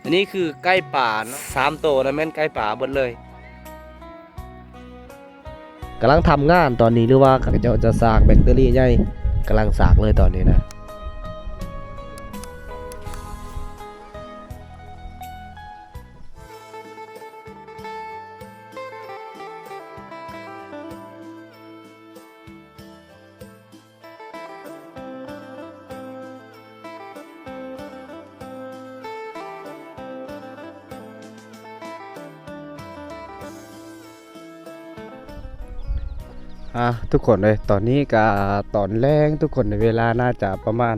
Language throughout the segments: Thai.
นนี้คือไก่ป่าเนาะ3 ตัวนะแม่นไก่ป่าเบิดเลยกำลังทำงานตอนนี้หรือว่าเขาจะสร้างแบตเตอรี่ใหญ่กำลังสร้างเลยตอนนี้นะทุกคนเลยตอนนี้ก็ตอนแรงทุกคนในเวลาน่าจะประมาณ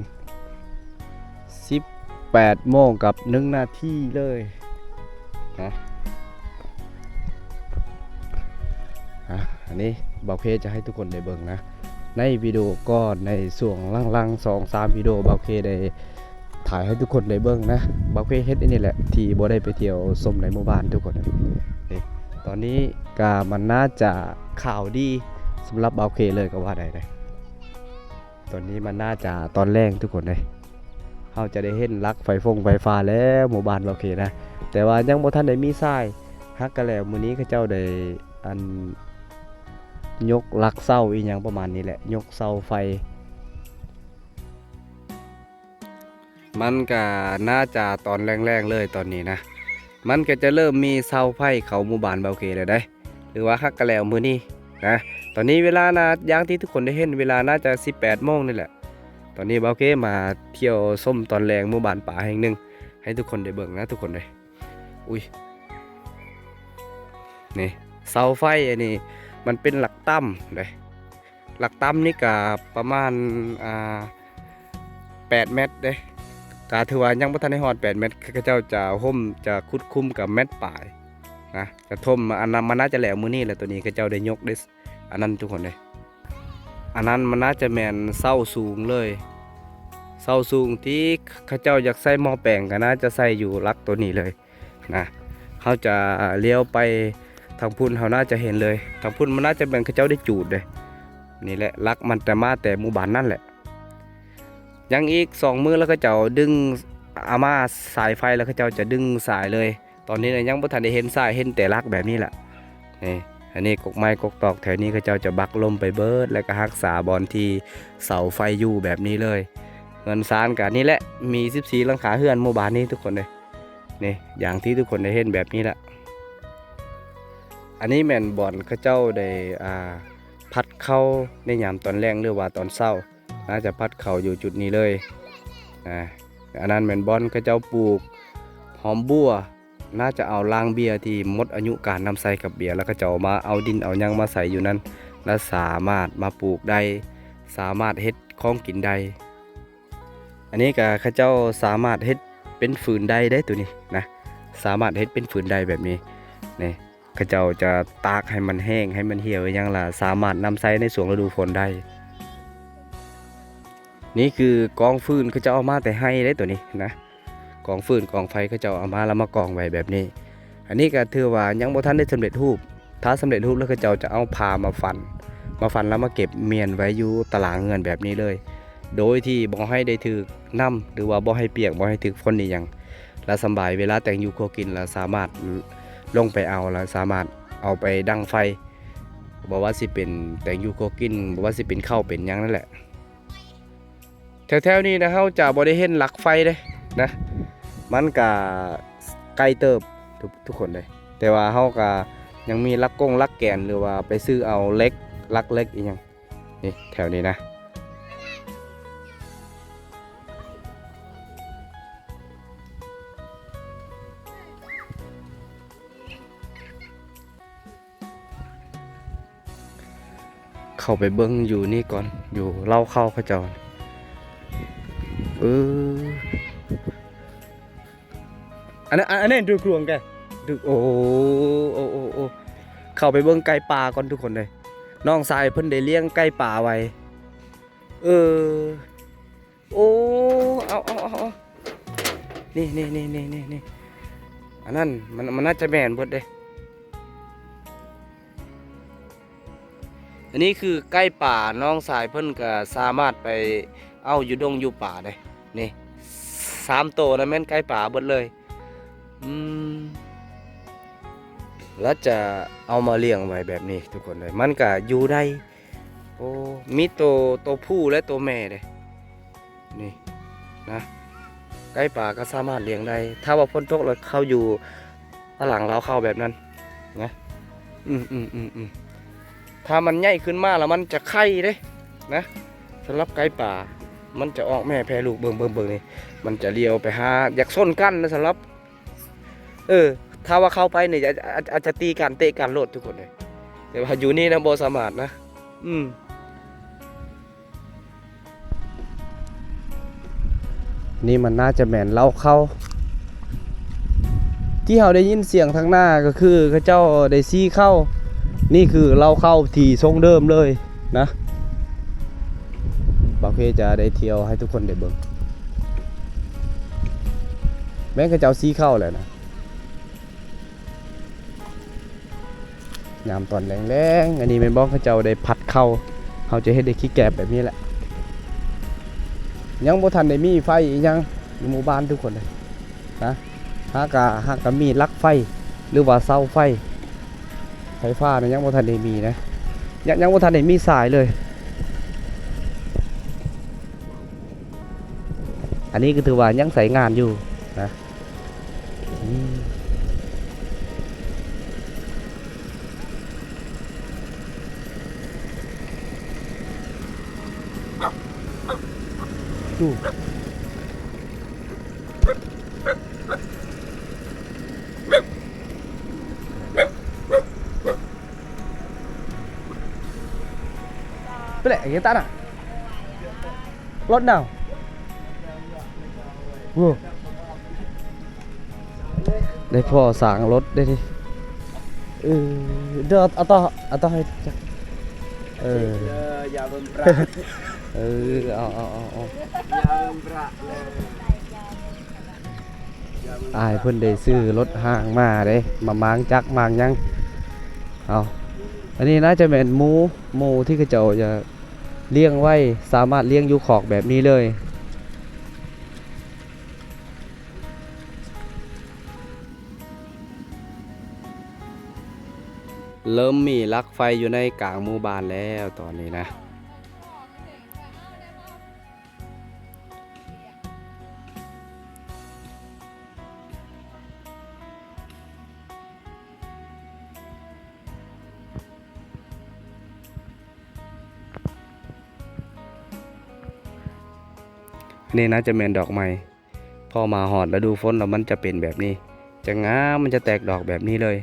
18 โมงกับ1 นาทีเลยนะอันนี้บ่าวเพจะให้ทุกคนได้เบิ่งนะในวิดีโอก่อนในส่วงล่างๆ2-3วิดีโอบ่าวเพได้ถ่ายให้ทุกคนได้เบิ่งนะบ่าวเพเฮ็ดอันนี้แหละที่บ่ได้ไปเที่ยวชมในหมู่บ้านทุกคนนี่ตอนนี้ก็มันน่าจะข่าวดีสำหรับบ่าวเพเลยก็ว่าได้เลยตอนนี้มันน่าจะตอนแรกทุกคนเลยเราจะได้เห็นลักไฟฟ้าแล้วหมู่บ้านบ่าวเพนะแต่ว่ายังบ่ทันได้มีทรายฮักกันแล้วมื้อนี้เขาเจ้าได้อันยกลักเสาอีหยังประมาณนี้แหละยกเสาไฟมันก็น่าจะตอนแรงๆเลยตอนนี้นะมันก็จะเริ่มมีเสาไฟเขาหมู่บ้านบ่าวเพแล้วได้หรือว่าฮักกันแล้วมื้อนี้นะตอนนี้เวลานะอย่างที่ทุกคนได้เห็นเวลาน่าจะ18 โมงนี่แหละตอนนี้บ่าวเพมาเที่ยวส้มตอนแรงหมู่บ้านป่าแห่งหนึ่งให้ทุกคนได้เบิ่งนะทุกคนเลยอุ้ยนี่เสาไฟอันนี้มันเป็นหลักต่ำเลยหลักต่ำนี่ก็ประมาณ8 เมตรเด้กาถือว่ายังบ่ทันได้ฮอด8 เมตรเขาเจ้าจะห่มจะคุดคุ้มกับเม็ดปลายนะจะทมอันนั้นมันน่าจะแหลมมือนี่แหละตัวนี้เขาเจ้าได้ยกได้อันนั้นทุกคนเลยอันนั้นมันน่าจะแมนเสาสูงเลยเสาสูงที่เขาเจ้าอยากใส่หม้อแปลงก็น่าจะใส่อยู่ลักตัวนี้เลยนะเขาจะเลี้ยวไปทางพุ่นเขาน่าจะเห็นเลยทางพุ่นมันน่าจะเป็นเขาเจ้าได้จูดเลยนี่แหละลักมันแต่มาแต่หมู่บ้านนั่นแหละยังอีก2 มือแล้วก็เจ้าดึงอามาสายไฟแล้วก็เจ้าจะดึงสายเลยตอนนี้ยังบ่ทันได้เห็นสายเห็นแต่ลักแบบนี้แหละนี่อันนี้กกไม้กกตอกแถวนี้เขาเจ้าจะบักลมไปเบิดแล้วก็รักษาบอลที่เสาไฟอยู่แบบนี้เลยเงินซานกันนี่แหละมี14 หลังคาเฮือนหมู่บ้านนี้ทุกคนเลยนี่อย่างที่ทุกคนได้เห็นแบบนี้แหละอันนี้แม่นบอลเขาเจ้าได้พัดเข้าในยามตอนแรงหรือว่าตอนเช้าน่าจะพัดเข้าอยู่จุดนี้เลยอันนั้นแม่นบอลเขาเจ้าปลูกหอมบัวน่าจะเอาลางเบียร์ที่หมดอายุการนำใส่กับเบียร์แล้วก็จะเอามาเอาดินเอาหยังมาใส่อยู่นั้นและสามารถมาปลูกได้สามารถเฮ็ดของกินได้อันนี้ก็เขาเจ้าสามารถเฮ็ดเป็นฟืนได้ตัวนี้นะสามารถเฮ็ดเป็นฟืนได้แบบนี้นี่เขาเจ้าจะตากให้มันแห้งให้มันเหี่ยวอย่างละสามารถนำใส่ในช่วงฤดูฝนได้นี่คือกองฟืนเขาจะเอามาแต่ให้ได้ตัวนี้นะกองฟืนกองไฟเขาจะเอามาแล้วมากองไว้แบบนี้อันนี้ก็ถือว่ายังบ่ทันได้สำเร็จรูปถ้าสำเร็จรูปแล้วเขาจะเอาพามาฟันแล้วมาเก็บเมียนไว้อยู่ตารางเงินแบบนี้เลยโดยที่บ่ให้ได้ถือน้ำหรือว่าบ่ให้เปียกบ่ให้ถือฝนนี่ยังและสบายเวลาแต่งอยู่ครัวกินแล้วสามารถลงไปเอาแล้วสามารถเอาไปดังไฟบอกว่าสิเป็นแต่งอยู่ครัวกินบอกว่าสิเป็นข้าวเป็นยังนั่นแหละแถวๆนี้นะเขาจะบ่ได้เห็นหลักไฟเลยนะมันก็ไกลเติบทุกคนเลยแต่ว่าเขาก็ยังมีลักแกนหรือว่าไปซื้อเอาเล็กลักเล็กอีกอย่างนี่แถวนี้นะเข้าไปเบิ้งอยู่นี่ก่อนอยู่เล่าเข้าเขาเจ้าอันนั้นดูกลวงแกดูโอ้เข้าไปเบิ้งไก่ป่าก่อนทุกคนเลยน้องชายเพิ่นได้เลี้ยงไก่ป่าไว้โอ้เอานี่อันนั้นมันน่าจะแม่นเบิดเด้อันนี้คือไก่ป่าน้องชายเพิ่นก็สามารถไปเอาอยู่ดงอยู่ป่าได้นี่3 ตัวนะแม่นไก่ป่าเบิดเลย อืมแล้วจะเอามาเลี้ยงไว้แบบนี้ทุกคนเลยมันก็อยู่ได้โอ้มีตัวผู้และตัวแม่เลยนี่นะไก่ป่าก็สามารถเลี้ยงได้ถ้าว่าพ้นตกแล้วเข้าอยู่ฝรั่งเราเข้าแบบนั้นนะถ้ามันใหญ่ขึ้นมาแล้วมันจะไข่เด้นะสำหรับไก่ป่ามันจะออกแม่แพรลูกเบิ่งนี่มันจะเลี้ยวไปหาอยากส้นกันนะสำหรับถ้าว่าเข้าไปเนี่ยอาจจะตีกันเตะกันโลดทุกคนเลยแต่ว่าอยู่นี่นะโบสามารถนะนี่มันน่าจะแม่นเล่าเข้าที่เราได้ยินเสียงทางหน้าก็คือเขาเจ้าได้ซี่เข้านี่คือเล่าเข้าที่ทรงเดิมเลยนะบ่าวเคจะได้เที่ยวให้ทุกคนได้เบิ่งแม่งเขาเจ้าซี่เข้าเลยนะยามตอนแรงๆอันนี้เป็นบอกเขาเจ้าได้พัดเข้าเขาจะให้ได้ขี้แกบแบบนี้แหละยังบ่ทันได้มีไฟยังในหมู่บ้านทุกคนเลยนะหากมีลักไฟหรือว่าเสาไฟฟ้าเนี่ยยังบ่ทันได้มีนะยังบ่ทันได้มีสายเลยอันนี้ก็ถือว่ายังใส่งานอยู่นะไปเลยอย่างนี้ตั้นอ่ะรถnàoได้พ่อสั่งรถได้ดิเดี๋ยวเอาต่อให้จักอย่าเบิ่มปลาเอาอย่าเบิ่มปลาเลยอายเพิ่นได้ซื้อรถห้างมาเด้มาม้างจักม้างยังเอาอันนี้น่าจะเป็นหมูที่เขาเจ้าจะเลี้ยงไว้สามารถเลี้ยงอยู่คอกแบบนี้เลยเริ่มมีลักไฟอยู่ในกลางหมู่บ้านแล้วตอนนี้นะนี่นะจะเป็นดอกไม้พอมาหอดแล้วดูฝนแล้วมันจะเป็นแบบนี้จะงามมันจะแตกดอกแบบนี้เลย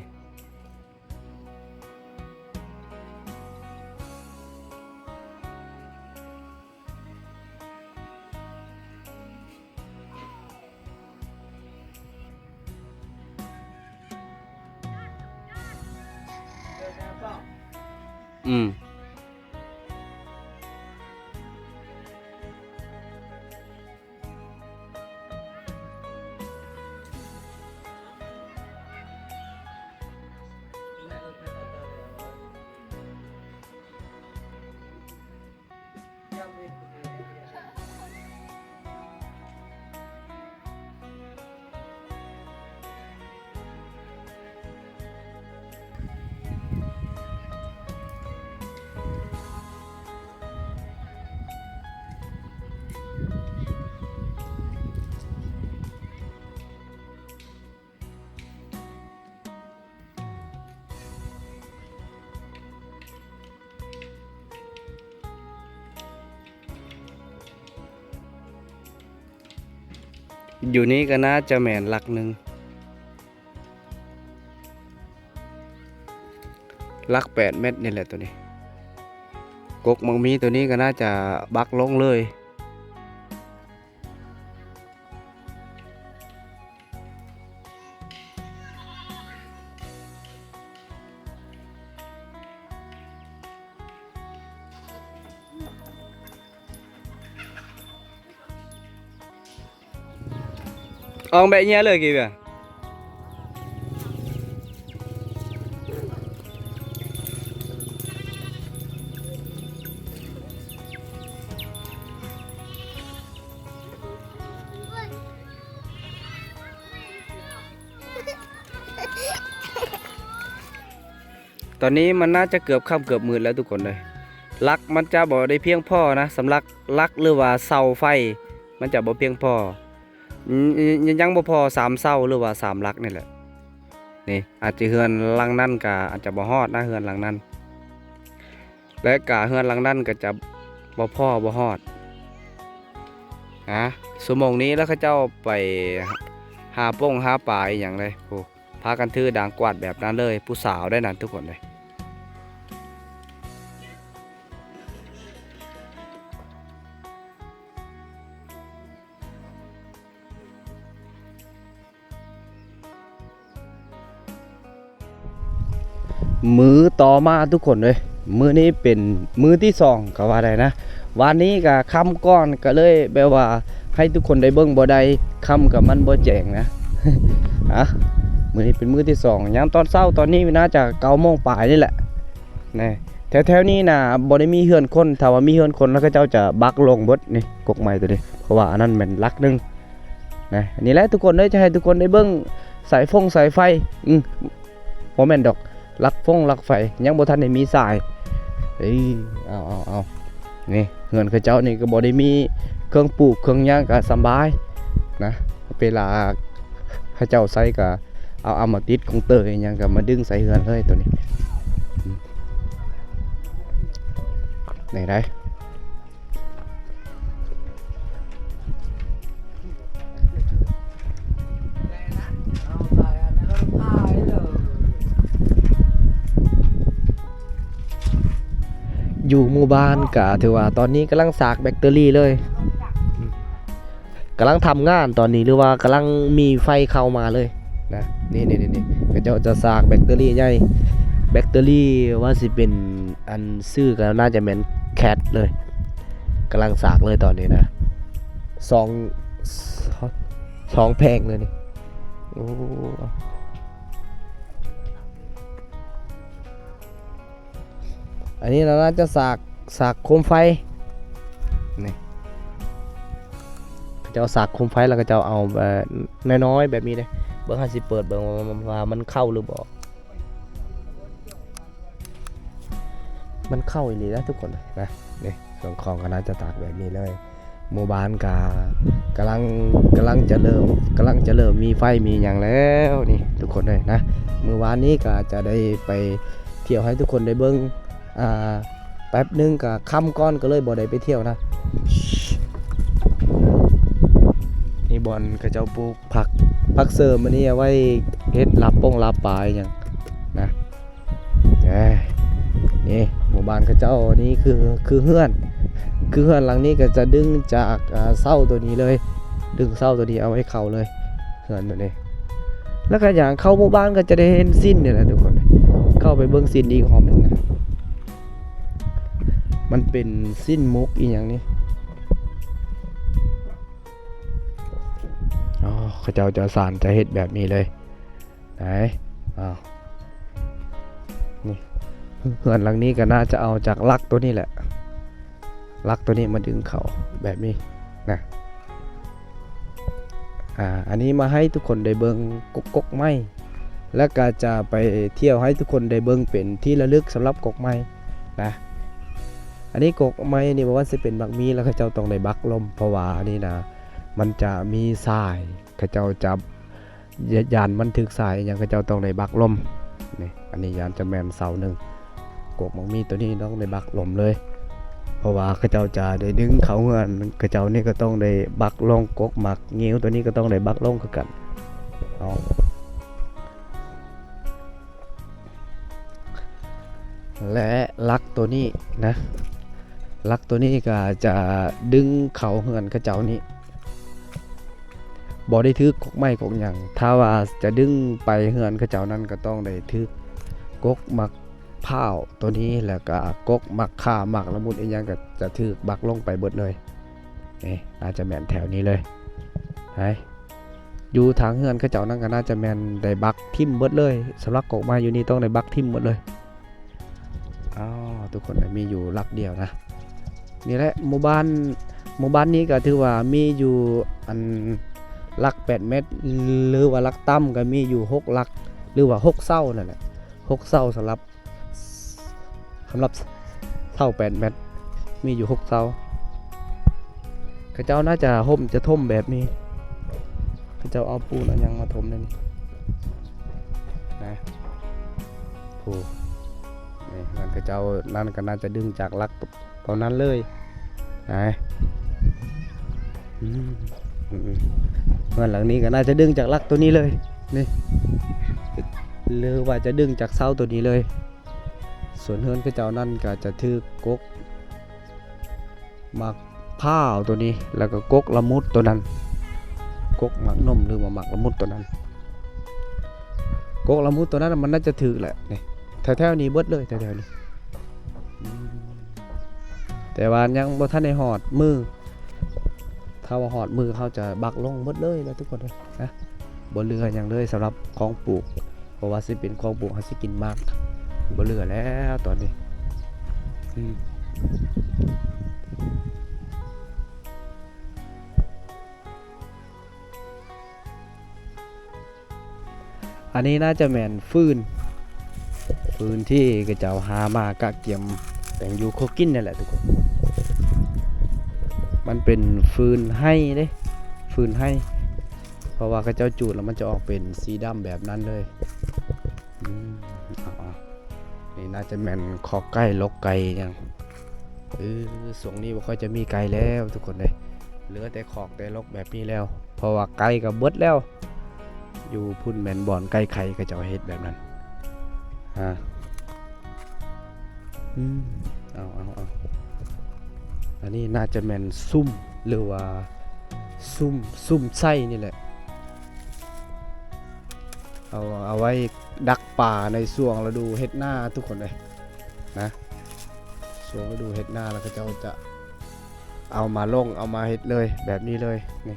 อยู่นี้ก็น่าจะแม่นหลักหนึ่งหลัก8 เมตรนี่แหละตัวนี้กกมังมีตัวนี้ก็น่าจะบักลงเลยông bé nhé lời kìa ตอนนี้มันน่าจะเกือบค่ำเกือบมืดแล้วทุกคนเลยลักมันจะบ่ได้เพียงพอนะสำหรับลักหรือว่าเสาไฟมันจะบ่เพียงพอยังบ่พอ3เสาหรือว่า3ลักนี่แหละนี่อาจจะเฮือนหลังนั้นก็อาจจะบ่ฮอดนะเฮือนหลังนั้นและกะเฮือนหลังนั้นก็จะบ่พอบ่ฮอดนะชั่วโมงนี้แล้วเขาเจ้าไปหาป้งหาปลาอหย่างเลยโอ้พากันถือด่างกวาดแบบนั้นเลยผู้สาวได้นั่นทุกคนเลยมือต่อมาทุกคนเลยมือนี้เป็นมือที่สองก็ว่าได้นะวันนี้ก็คำก้อนก็เลยแบบว่าให้ทุกคนได้เบิ่งบ่ได้คำกับมันบ่แจ้งนะ อ่ะมือนี้เป็นมือที่สองยามตอนเช้าตอนนี้น่าจะ9 โมงปลายนี่แหละนะแถวๆนี้นะบ่ได้มีเฮือนคนถ้าว่ามีเฮือนคนแล้วก็เจ้าจะบักลงเบิดนี่กกไม้ตัวนี้เพราะว่าอันนั้นแม่นลักหนึงนะอันนี้แหละทุกคนเลยจะให้ทุกคนได้เบิ่งสายไฟบ่แม่นดอกลักไฟยังบ่ทันได้มีสายเอ้ยเอานี่เฮือนเขาเจ้านี่ก็บ่ได้มีเครื่องปลูกเครื่องหยังก็สำบายนะเวลาเขาเจ้าใส่ก็เอามาติดของเตยหยังก็มาดึงใส่เฮือนเลยตัวนี้นี่ได้อยู่หมู่บ้านก็ถือว่าตอนนี้กำลังสากแบคทีเรียเลยกำลังทำงานตอนนี้หรือว่ากำลังมีไฟเข้ามาเลยนะนี่ก็จะสากแบคทีเรียใหญ่แบคทีเรียว่าสิเป็นอันซื่อก็น่าจะเป็นแคทเลยกำลังสากเลยตอนนี้นะสองแพงเลยนี่โอ้อันนี้เราน่าจะสากโคมไฟนี่จะเอาสากโคมไฟแล้วก็จะเอาน้อยๆแบบนี้เลยเบิ่งให้สิเปิดเบิ่งว่ามันเข้าหรือบ่มันเข้าอีหลีนะทุกคนนะนี่ส่วนของก็น่าจะตากแบบนี้เลยหมู่บ้านกำลังจะเริ่มมีไฟมีอย่างแล้วนี่ทุกคนเลยนะมื้อวานนี้ก็จะได้ไปเที่ยวให้ทุกคนได้เบิ่งแป๊บนึงก็ค่ำก้อนก็เลยบ่ได้ไปเที่ยวนะนี่บอลกระเจ้าปลูกผักเสริมอันนี้เอาไว้เฮ็ดรับปลาอย่างนะนี่หมู่บ้านกระเจ้านี่คือเฮือนหลังนี้ก็จะดึงจากเสาตัวนี้เลยดึงเสาตัวนี้เอาไว้เข้าเลยเฮือนตัวนี้แล้วก็อย่างเข้าหมู่บ้านก็จะได้เห็นสิ้นนี่แหละทุกคนเข้าไปเบิ่งสิ้นอีกหอมนึงนะมันเป็นสิ้นมุกอีกอย่างนี้เขาเจ้าจะสานจะเฮ็ดแบบนี้เลยไหนนี่เฮือนหลังนี้ก็น่าจะเอาจากลักตัวนี้แหละลักตัวนี้มาดึงเขาแบบนี้นะอันนี้มาให้ทุกคนได้เบิ่งกกไม้แล้วก็จะไปเที่ยวให้ทุกคนได้เบิ่งเป็นที่ระลึกสำหรับกกไม้นะอันนี้กกไม้นี่บอกว่าจะเป็นบักมีแล้วเขาเจ้าต้องได้บักลมเพราะว่านี่นะมันจะมีทรายเขาเจ้าจับยานมันถึกทรายอย่างเขาเจ้าต้องได้บักลมนี่อันนี้ยานจะแมนเสาหนึ่งกกบักมีตัวนี้ต้องได้บักลมเลยเพราะว่าเขาเจ้าจะได้ดึงเขาเงินเขาเจ้านี่ก็ต้องได้บักลงกกหมักงิ้วตัวนี้ก็ต้องได้บักลงคือกันและลักตัวนี้นะลักตัวนี้ก็จะดึงเขาเงินเขาเจ้านี้บ่ได้ถือกกไม้กกหยังถ้าว่าจะดึงไปเฮือนเขาเจ้านั้นก็ต้องได้ถือกกหมักพร้าวตัวนี้แล้วก็กกหมักข่าหมักละมุดอีกอย่างก็จะถือบักลงไปเบิดเลยนี่น่าจะแม่นแถวนี้เลยอยู่ทางเฮือนเขาเจ้านั้นก็น่าจะแม่นได้บักทิ่มเบิดเลยสำหรับกกไม้อยู่นี่ต้องได้บักทิ่มหมดเลยทุกคนมีอยู่ลักเดียวนะนี่แหละหมู่บ้านนี้ก็ถือว่ามีอยู่อันลัก8 เมตรหรือว่าลักต่ำก็มีอยู่6ลักหรือว่า6เสานั่นแหละ6เสาสำหรับ สำหรับเสา8 เมตรมีอยู่6เสาเขาเจ้าน่าจะห่มจะท่มแบบนี้เขาเจ้าเอาปูนเอาหยังมาถมในนี่นะโอ้นี่นั่นเขาเจ้านั่นก็น่าจะดึงจากลักตอนนั้นเลยนะเมื่อหลังนี้ก็น่าจะดึงจากลักตัวนี้เลยนี่หรือว่าจะดึงจากเสาตัวนี้เลยส่วนเฮือนเขาเจ้านั่นก็จะถือกกมักผ้าวตัวนี้แล้วก็กกละมุดตัวนั้นกกหมักนมหรือว่าหมักละมุดตัวนั้นกกละมุดตัวนั้นมันน่าจะถือแหละนี่แถวๆนี้เบิดเลยแถวๆนี้แต่ว่ายังบ่ทันได้หอดมือถ้าว่าหอดมือเขาจะบักลงเบิดเลยแล้วทุกคนเลยนะบ่เหลือหยังเลยสำหรับของปลูกเพราะว่าสิเป็นของปลูกเขาสิกินมากบ่เหลือแล้วตอนนี้อันนี้น่าจะแม่นฟืนที่กระเจ้าหามากะเกียมแต่งอยู่โคกินนี่แหละทุกคนมันเป็นฟืนให้เด้ฟืนให้เพราะว่ากระเจ้าจูดแล้วมันจะออกเป็นสีดำแบบนั้นเลยนี่น่าจะแม่นคอไก่ลกไก่ยังส่วงนี้บ่ค่อยจะมีไก่แล้วทุกคนเลยเหลือแต่คอกแต่ลกแบบนี้แล้วเพราะว่าไก่ก็เบิดแล้วอยู่พุ่นแม่นบ่อนไก่ไข่กระเจ้าเฮ็ดแบบนั้นเอาอันนี้น่าจะแม่นซุ่มหรือว่าซุ่มไส้นี่แหละเอาไว้ดักป่าในช่วงฤดูเฮ็ดหน้าทุกคนเลยนะช่วงฤดูเฮ็ดหน้าแล้วก็จะเอามาลงเอามาเฮ็ดเลยแบบนี้เลยนี่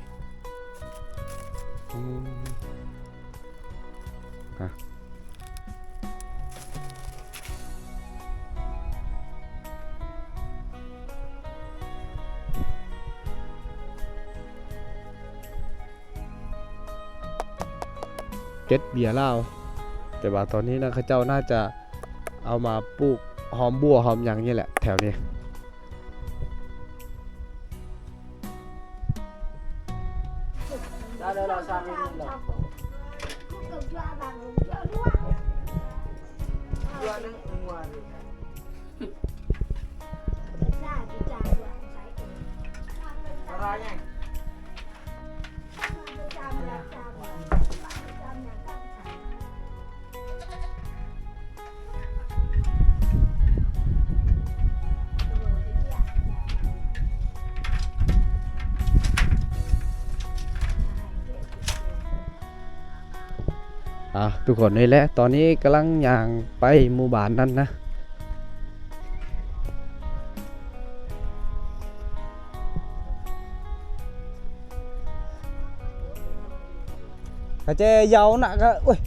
เก็ดเบียร์เหล้าแต่ว่าตอนนี้นะเขาเจ้าน่าจะเอามาปลูกหอมบัวหอมหยังนี่แหละแถวนี้ทุกคนนี่แหละตอนนี้กำลังย่างไปหมู่บ้านนั้นนะกระเจยาวน่ะก็โอ้ย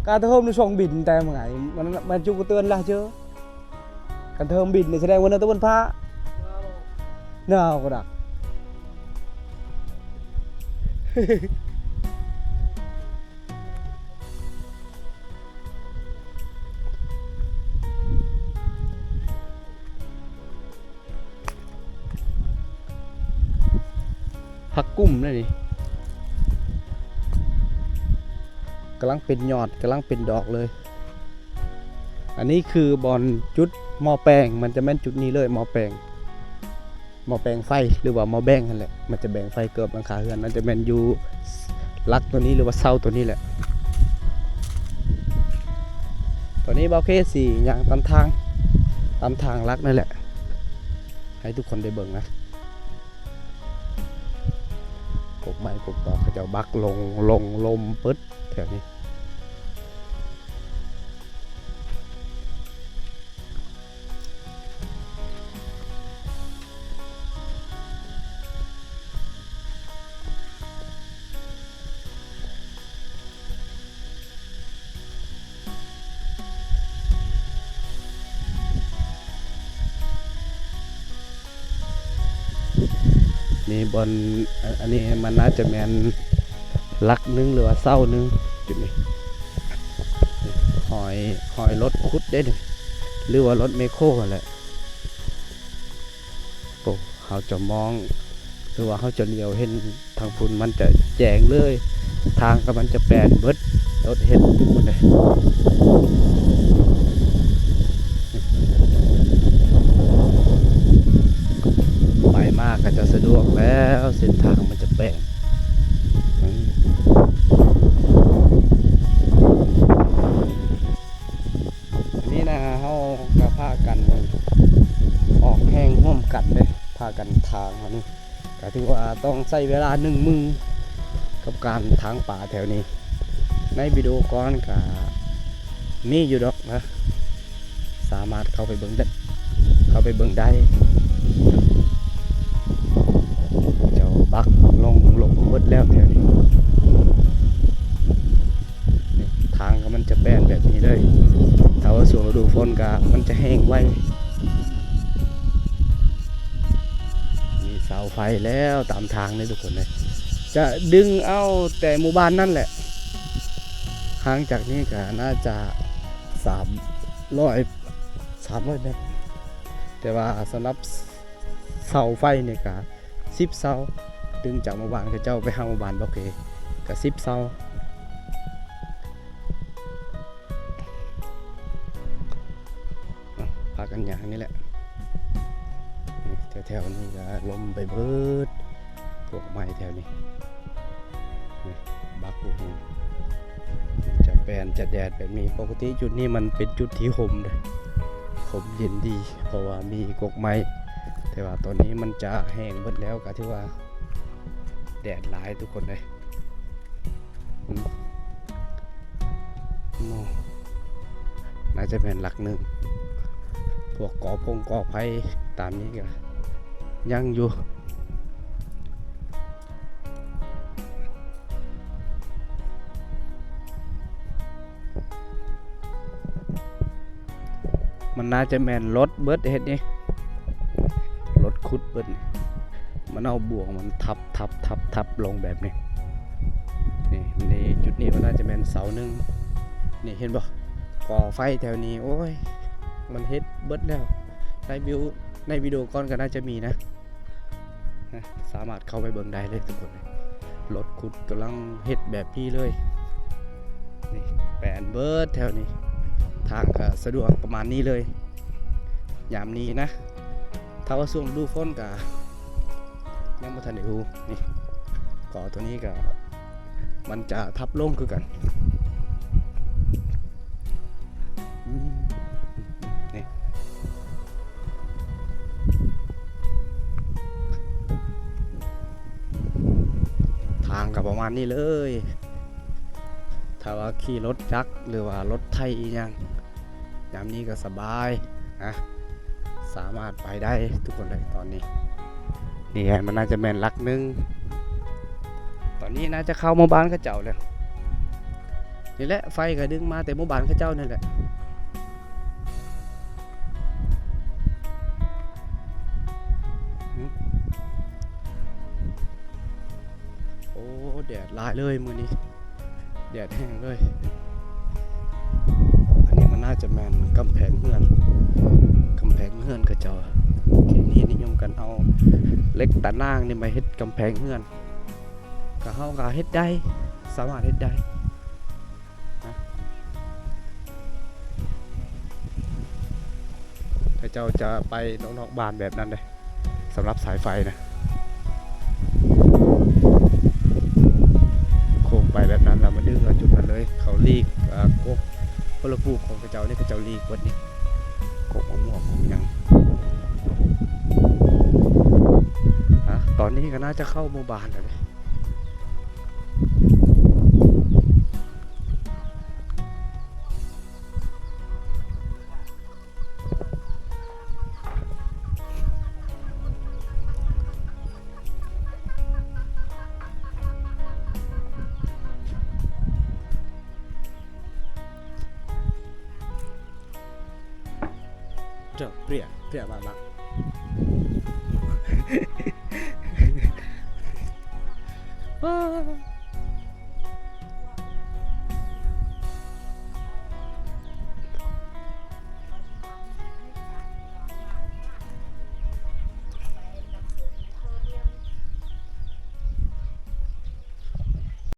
การเทิมในช่วงบินแต่เมื่อไงมันจุกเตือนละเชื่อการเทิมบินนี่แสดงว่าเนื้อตะวันพระเนาก็ดักผักกุ้มนี่กำลังเป็นยอดกำลังเป็นดอกเลยอันนี้คือบอลจุดหม้อแปลงมันจะแม่นจุดนี้เลยหม้อแปลงไฟหรือว่าหม้อแบงนั่นแหละมันจะแบ่งไฟเกือบหลังคาเรือนนั่นจะแม่นอยู่ลักตัวนี้หรือว่าเสาตัวนี้แหละตอนนี้เบาเคสี่อย่างตามทางลักนั่นแหละให้ทุกคนได้เบิ่งนะกบไม้กบตอกเขาจะบักลงลมปึ๊ดแถวนี้นี่บนอันนี้มันน่าจะแมนลักนึงหรือว่าเศร้านึงจุดนี้หอยรถคุดได้หนึ่ง หรือว่ารถเมคโครนั่นแหละโอ้เขาจะมองหรือว่าเขาจะเลี้ยวเห็นทางพุ่นมันจะแจ้งเลย ทางก็มันจะแปลนเบิดรถเห็นทุกคนเลยไปมากก็จะสะดวกแล้วเส้นทางมันจะแปลนนี่นะเขาก็พากันออกแห้งร่วมกันเลยพากันทางอันนี้ก็ถือว่าต้องใช้เวลา1 มื้อกับการทางป่าแถวนี้ในวิดีโอก่อนก็มีอยู่ดอกนะสามารถเข้าไปเบิ่งได้เจ้าบักลงเบิดแล้วแถวนี้ทางก็มันจะแบนแบบนี้เลยถ้าว่าช่วงฤดูฝนก็มันจะแห้งไวมีเสาไฟแล้วตามทางเลยทุกคนเลยจะดึงเอาแต่หมู่บ้านนั่นแหละห่างจากนี้ก็น่าจะ300 เมตรแต่ว่าสำหรับเสาไฟเนี่ยก็10 เสาดึงจากหมู่บ้านเขาเจ้าไปหาหมู่บ้านโอเคก็10 เสาพากันอย่างนี้แหละแถวๆนี้ก็ลมไปเบิดพวกไม้แถวนี้บักพวกนี้จะแปลนจะแดดแบบนี้ปกติจุดนี้มันเป็นจุดที่ห่มเลยห่มเย็นดีเพราะว่ามีกกไม้แต่ว่าตอนนี้มันจะแห้งหมดแล้วก็ที่ว่าแดดหลายทุกคนเลยน่าจะเป็นหลักหนึ่งพวกกอไผ่ตามนี้ก็ยังอยู่มันน่าจะแม่นรถเบิดเฮ็ดนี่รถขุดเบิดนี่มันเอาบ่วงมันทับลงแบบนี้นี่จุดนี้มันน่าจะแม่นเสาหนึ่งนี่เห็นบ่ก่อไฟแถวนี้โอ้ยมันเฮ็ดเบิดแล้วในวิดีโอก่อนก็น่าจะมีนะสามารถเข้าไปเบิ่งได้เลยทุกคนรถขุดกำลังเฮ็ดแบบนี้เลยนี่แปลนเบิดแถวนี้ทางก็สะดวกประมาณนี้เลยยามนี้นะถ้าว่าช่วงฤดูฝนก็ยังบ่ทันได้ฮู้นี่ก่อตัวนี้ก็มันจะทับลงคือกันนี่ทางก็ประมาณนี้เลยถ้าว่าขี่รถจักรหรือว่ารถไถยังยามนี้ก็สบายนะสามารถไปได้ทุกคนเลยตอนนี้นี่มันน่าจะแม่นหลักหนึ่งตอนนี้น่าจะเข้าหมู่บ้านเขาเจ้าแล้วนี่แหละไฟก็ดึงมาแต่หมู่บ้านเขาเจ้านี่แหละโอ้แดดลายเลยมื้อนี้แดดแห้งเลยอันนี้มันน่าจะแม่นกำแพงเฮือนกระเจ้าเขตนี้นิยมกันเอาเล็กตะนางนี่มาเฮ็ดกำแพงเฮือนก็เฮาก็เฮ็ดได้สามารถเฮ็ดได้นะถ้าเจ้าจะไปนอกบ้านแบบนั้นเลยสำหรับสายไฟนะโค้งไปแบบนั้นแล้วมาดึงเอาจุดนั้นเลยเขาลีกกกพลปูของกระเจ้านี่กระเจ้าลีกวัดนี้กกมะม่วงของยังตอนนี้ก็น่าจะเข้าหมู่บ้านแล้วเลยเจ้าเปรี้ยมากว้า